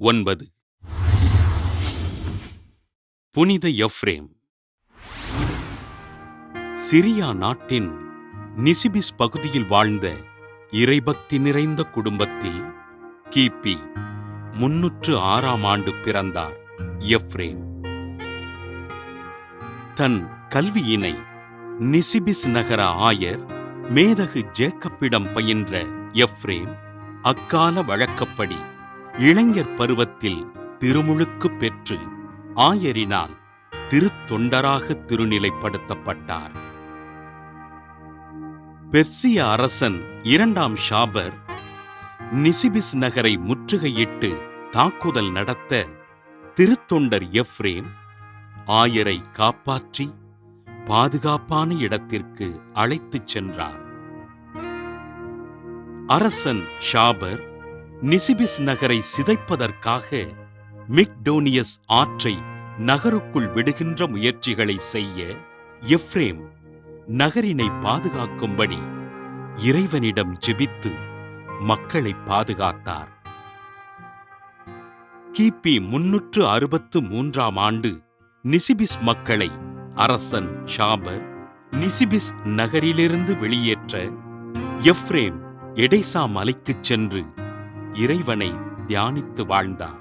9. புனித Ephraim. Syria நாட்டின் நிசிபிஸ் பகுதியில் வாழ்ந்த இறைபக்தி நிறைந்த குடும்பத்தில் கிபி 306ஆம் ஆண்டு பிறந்தார் எஃப்ரேம். தன் கல்வியினை நிசிபிஸ் நகர ஆயர் மேதகு ஜேக்கப்பிடம் பயின்ற எஃப்ரேம் அக்கால வழக்கப்படி இளைஞர் பருவத்தில் திருமுழுக்கு பெற்று ஆயரினால் திருத்தொண்டராக திருநிலைப்படுத்தப்பட்டார். பெர்சிய அரசன் 2ஆம் ஷாபர் நிசிபிஸ் நகரை முற்றுகையிட்டு தாக்குதல் நடத்த திருத்தொண்டர் எஃப்ரேம் ஆயரை காப்பாற்றி பாதுகாப்பான இடத்திற்கு அழைத்துச் சென்றார். அரசன் ஷாபர் நிசிபிஸ் நகரை சிதைப்பதற்காக மிக்டோனியஸ் ஆற்றை நகருக்குள் விடுகின்ற முயற்சிகளை செய்ய எஃப்ரேம் நகரினை பாதுகாக்கும்படி இறைவனிடம் ஜெபித்து மக்களை பாதுகாத்தார். கிபி 363ஆம் ஆண்டு நிசிபிஸ் மக்களை அரசன் ஷாபர் நிசிபிஸ் நகரிலிருந்து வெளியேற்ற எஃப்ரேம் எடேசா மலைக்குச் சென்று இறைவனை தியானித்து வாழ்ந்தார்.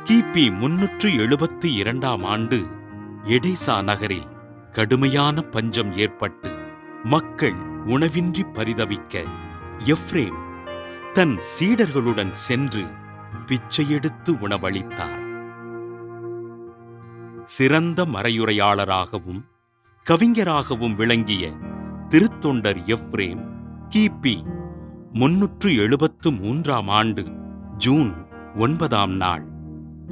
கிபி 372ஆம் ஆண்டு எடேசா நகரில் கடுமையான பஞ்சம் ஏற்பட்டு மக்கள் உணவின்றி பரிதவிக்க எஃப்ரேம் தன் சீடர்களுடன் சென்று பிச்சையெடுத்து உணவளித்தார். சிறந்த மறையுரையாளராகவும் கவிஞராகவும் விளங்கிய திருத்தொண்டர் எஃப்ரேம் கிபி 373ஆம் ஆண்டு ஜூன் 9ஆம் நாள்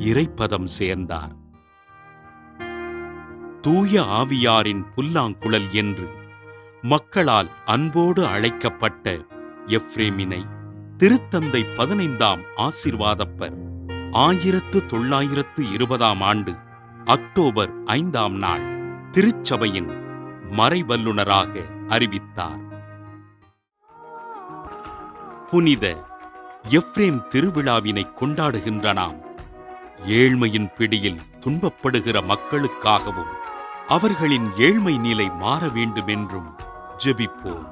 இறைப்பதம் சேர்ந்தார். தூய ஆவியாரின் புல்லாங்குழல் என்று மக்களால் அன்போடு அழைக்கப்பட்ட எஃப்ரேமினை திருத்தந்தை 15ஆம் ஆசீர்வாதப்பர் 1920ஆம் ஆண்டு அக்டோபர் 5ஆம் நாள் திருச்சபையின் மறைவல்லுனராக அறிவித்தார். புனித எஃப்ரேம் திருவிழாவினை கொண்டாடுகின்ற நாம் ஏழ்மையின் பிடியில் துன்பப்படுகிற மக்களுக்காகவும் அவர்களின் ஏழ்மை நிலை மாற வேண்டுமென்றும் ஜெபிப்போம்.